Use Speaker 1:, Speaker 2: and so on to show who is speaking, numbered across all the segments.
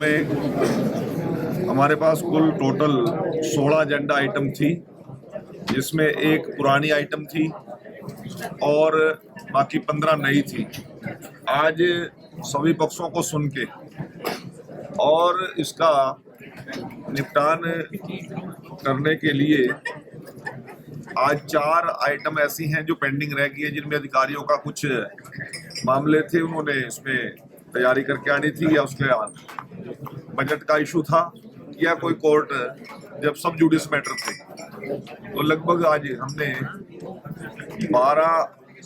Speaker 1: में हमारे पास कुल टोटल 16 एजेंडा आइटम थी, जिसमें एक पुरानी आइटम थी और बाकी 15 नई थी। आज सभी पक्षों को सुन के और इसका निपटान करने के लिए आज 4 आइटम ऐसी हैं जो पेंडिंग रह गई है, जिनमें अधिकारियों का कुछ मामले थे, उन्होंने इसमें तैयारी करके आनी थी, या उसके बजट का इशू था, या कोई कोर्ट जब सब जुडिस मैटर थे। तो लगभग आज हमने 12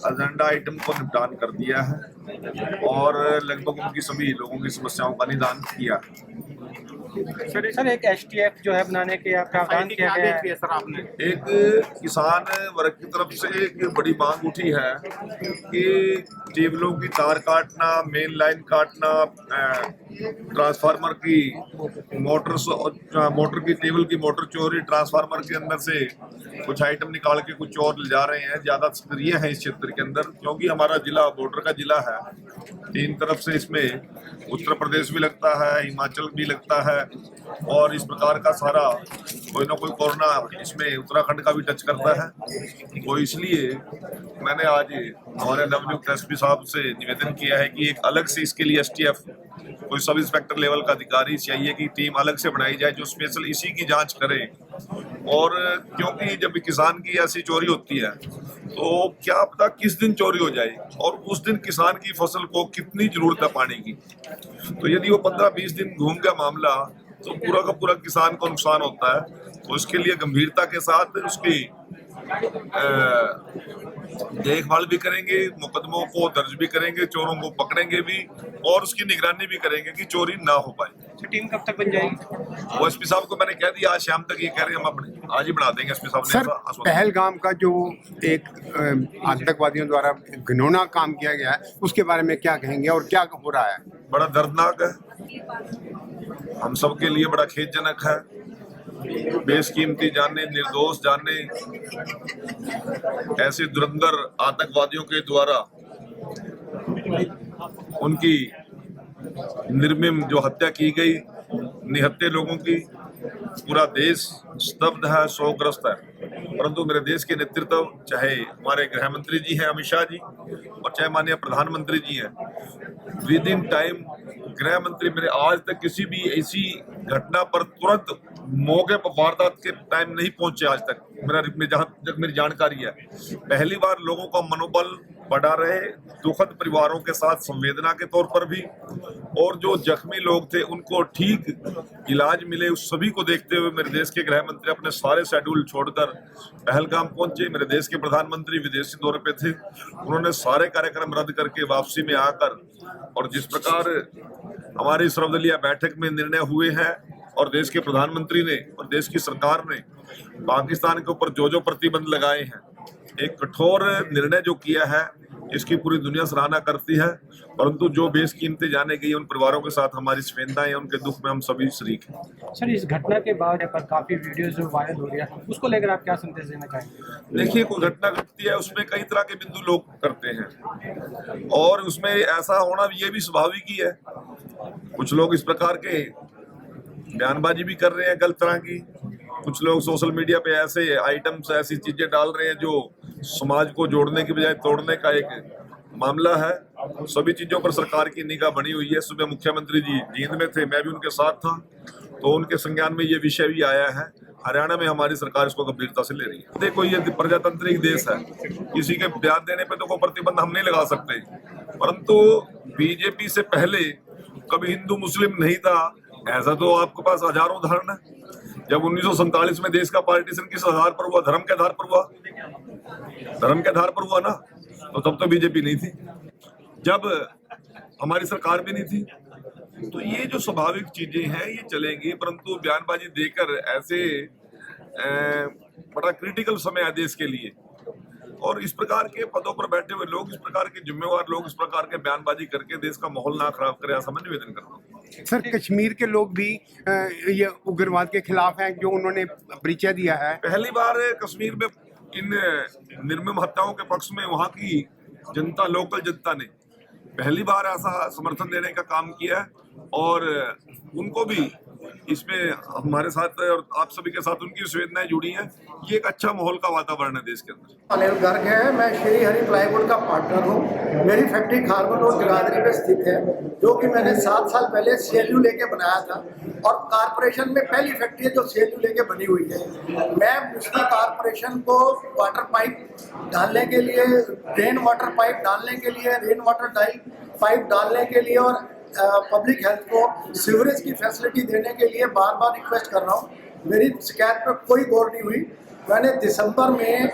Speaker 1: एजेंडा आइटम को निपटान कर दिया है और लगभग उनकी सभी लोगों की समस्याओं का निदान किया।
Speaker 2: सर एक एसटीएफ जो है बनाने के प्रावधान किया गया है। सर आपने
Speaker 1: एक किसान वर्ग की तरफ से एक बड़ी मांग उठी है कि टेबलों की तार काटना, मेन लाइन काटना, ट्रांसफार्मर की मोटर की टेबल की मोटर चोरी, ट्रांसफार्मर के अंदर से कुछ आइटम निकाल के कुछ और ले जा रहे हैं। ज्यादा सक्रिय है इस क्षेत्र के अंदर, क्योंकि हमारा जिला बॉर्डर का जिला है। 3 तरफ से इसमें उत्तर प्रदेश भी लगता है, हिमाचल भी लगता है, और इस प्रकार का सारा कोई ना कोई कोरोना इसमें उत्तराखंड का भी टच करता है। तो इसलिए मैंने आज हमारे नवनियुक्त एसपी साहब से निवेदन किया है कि एक अलग से इसके लिए एसटीएफ, कोई सब इंस्पेक्टर लेवल का अधिकारी चाहिए कि टीम अलग से बनाई जाए जो स्पेशल इसी की जांच करे। और क्योंकि जब किसान की ऐसी चोरी होती है तो क्या पता किस दिन चोरी हो जाए और उस दिन किसान की फसल को कितनी जरूरत है पानी की। तो यदि वो 15-20 दिन घूम गया मामला तो पूरा का पूरा किसान को नुकसान होता है। तो इसके लिए गंभीरता के साथ उसकी देखभाल भी करेंगे, मुकदमों को दर्ज भी करेंगे, चोरों को पकड़ेंगे भी और उसकी निगरानी भी करेंगे कि चोरी ना हो पाए।
Speaker 2: टीम कब तक बन जाएगी?
Speaker 1: वो एसपी साहब को मैंने कह दिया आज शाम तक, ये कह रहे हैं हम अपने आज ही बना देंगे। एसपी साहब ने
Speaker 3: सर, पहलगाम का जो एक आतंकवादियों द्वारा घिनौना काम किया गया है, उसके बारे में क्या कहेंगे और क्या हो रहा है?
Speaker 1: बड़ा दर्दनाक है, हम सब के लिए बड़ा खेदजनक है। बेशकीमती जाने, निर्दोष जाने ऐसे धुरंधर आतंकवादियों के द्वारा उनकी निर्मम जो हत्या की गई, निहत्थे लोगों की, पूरा देश स्तब्ध है, शोकग्रस्त है। परंतु मेरे देश के नेतृत्व, चाहे हमारे गृह मंत्री जी हैं अमित शाह जी और चाहे माननीय प्रधानमंत्री जी हैं, विद इन टाइम गृह मंत्री मेरे आज तक किसी भी ऐसी घटना पर तुरंत मौके पर वारदात के टाइम नहीं पहुंचे। आज तक जहां तक मेरी जानकारी है, पहली बार लोगों का मनोबल बढ़ा रहे, दुखद परिवारों के साथ संवेदना के तौर पर भी, और जो जख्मी लोग थे उनको ठीक इलाज मिले, उस सभी को देखते हुए मेरे देश के गृह मंत्री अपने सारे शेड्यूल छोड़कर पहलगाम पहुंचे। मेरे देश के प्रधानमंत्री विदेशी दौरे पे थे, उन्होंने सारे कार्यक्रम रद्द करके वापसी में आकर, और जिस प्रकार हमारी सर्वदलीय बैठक में निर्णय हुए हैं और देश के प्रधानमंत्री ने और देश की सरकार ने पाकिस्तान के ऊपर जो प्रतिबंध लगाए हैं, एक कठोर निर्णय जो किया है, इसकी पूरी दुनिया सराहना करती है। परंतु जो बेशकीमती जाने गई उन परिवारों के साथ हमारी संवेदनाएं हैं, उनके दुख में हम सभी शरीक हैं।
Speaker 2: सर, इस घटना के बाद पर काफी वीडियोस जो वायरल हो रही है, उसको लेकर आप क्या संदेश देना चाहेंगे?
Speaker 1: देखिए, कोई घटना घटती है उसमें कई तरह के बिंदु लोग करते हैं और उसमें ऐसा होना ये भी स्वाभाविक ही है। कुछ लोग इस प्रकार के बयानबाजी भी कर रहे हैं गलत तरह की, कुछ लोग सोशल मीडिया पे ऐसे आइटम्स, ऐसी चीजें डाल रहे हैं जो समाज को जोड़ने की बजाय तोड़ने का एक मामला है। सभी चीजों पर सरकार की निगाह बनी हुई है। सुबह मुख्यमंत्री जी जींद में थे, मैं भी उनके साथ था, तो उनके संज्ञान में ये विषय भी आया है। हरियाणा में हमारी सरकार इसको गंभीरता से ले रही है। देखो, ये प्रजातांत्रिक देश है, किसी के बयान देने पे तो कोई प्रतिबंध हम नहीं लगा सकते, परंतु बीजेपी से पहले कभी हिंदू मुस्लिम नहीं था, ऐसा तो आपके पास हजारों उदाहरण है। जब 1947 में देश का पार्टीशन किस आधार पर हुआ? धर्म के आधार पर हुआ, धर्म के आधार पर हुआ ना। तो तब तो बीजेपी नहीं थी, जब हमारी सरकार भी नहीं थी। तो ये जो स्वाभाविक चीजें हैं ये चलेंगी, परंतु बयानबाजी देकर ऐसे बड़ा क्रिटिकल समय है देश के लिए, और इस प्रकार के पदों पर बैठे हुए लोग, इस प्रकार के जिम्मेवार लोग इस प्रकार के बयानबाजी करके देश का माहौल ना खराब करे, ऐसा मैं निवेदन करता हूँ।
Speaker 3: सर, कश्मीर के लोग भी ये उग्रवाद के खिलाफ हैं, जो उन्होंने परिचय दिया है।
Speaker 1: पहली बार कश्मीर में इन निर्मम हत्याओं के पक्ष में वहां की जनता, लोकल जनता ने पहली बार ऐसा समर्थन देने का काम किया है, और उनको भी इसमें हमारे साथ और आप सभी के साथ उनकी संवेदनाएं जुड़ी हैं। ये एक अच्छा माहौल का वातावरण है देश के अंदर।
Speaker 4: अनिल गर्ग है, मैं श्री हरि प्लाईवुड का पार्टनर हूँ। मेरी फैक्ट्री खारगोन रोड जगाधरी में स्थित है, जो कि मैंने 7 साल पहले CLU लेके बनाया था, और कारपोरेशन में पहली फैक्ट्री है जो CLU लेके बनी हुई है। मैं म्युनिसिपल कारपोरेशन को वाटर पाइप डालने के लिए, रेन वाटर पाइप डालने के लिए, रेन वाटर पाइप डालने के लिए और पब्लिक हेल्थ को सीवरेज की फैसिलिटी देने के लिए बार बार रिक्वेस्ट कर रहा हूँ। मेरी शिकायत पर कोई गौर नहीं हुई। मैंने दिसंबर में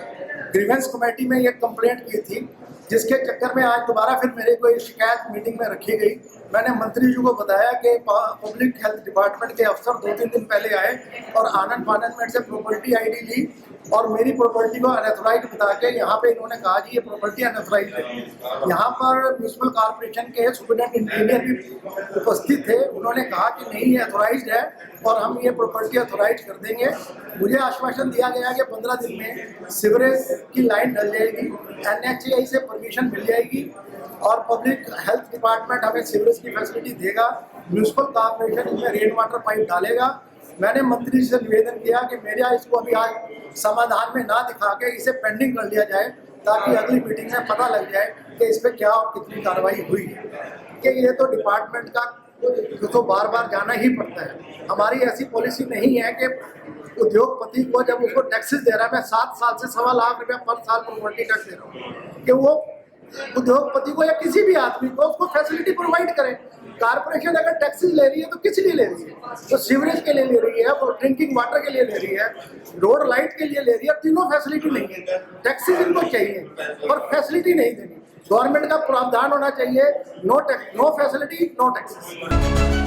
Speaker 4: ग्रीवेंस कमेटी में ये कंप्लेंट की थी, जिसके चक्कर में आज दोबारा फिर मेरे को ये शिकायत मीटिंग में रखी गई। मैंने मंत्री जी को बताया कि पब्लिक हेल्थ डिपार्टमेंट के अफसर 2-3 दिन पहले आए और आनंद फानंद में से प्रॉपर्टी ID ली, और मेरी प्रॉपर्टी को अनऑथराइज्ड बता के यहाँ पे इन्होंने कहा जी ये प्रॉपर्टी अनऑथराइज्ड है। यहाँ पर म्यूनिसिपल कॉर्पोरेशन के सुपरिटेंडेंट इंजीनियर भी उपस्थित थे, उन्होंने कहा कि नहीं ये अथोराइज्ड है और हम ये प्रॉपर्टी अथोराइज कर देंगे। मुझे आश्वासन दिया गया कि 15 दिन में सीवरेज की लाइन डल जाएगी, NHAI से परमिशन मिल जाएगी और पब्लिक हेल्थ डिपार्टमेंट हमें सीवरेज की फैसिलिटी देगा, म्यूनिसिपल कॉर्पोरेशन इसमें रेन वाटर पाइप डालेगा। मैंने मंत्री से निवेदन किया कि मेरे यहाँ इसको अभी आज समाधान में ना दिखा के इसे पेंडिंग कर लिया जाए, ताकि अगली मीटिंग में पता लग जाए कि इस पर क्या और कितनी कार्रवाई हुई है। कि ये तो डिपार्टमेंट का तो बार बार जाना ही पड़ता है। हमारी ऐसी पॉलिसी नहीं है कि उद्योगपति को जब उसको टैक्सेस दे रहा है, मैं 7 साल से 1.25 लाख रुपया पर साल प्रॉपर्टी टैक्स दे रहा हूँ, कि वो उद्योगपति को या किसी भी आदमी को उसको फैसिलिटी प्रोवाइड करें। कारपोरेशन अगर टैक्सेस ले रही है तो किस लिए ले रही है? तो सीवरेज के लिए ले रही है, और ड्रिंकिंग वाटर के लिए ले रही है, रोड लाइट के लिए ले रही है। तीनों फैसिलिटी नहीं है। टैक्सेस इनको चाहिए पर फैसिलिटी नहीं देनी। गवर्नमेंट का प्रावधान होना चाहिए, नो फैसिलिटी नो टैक्सेस।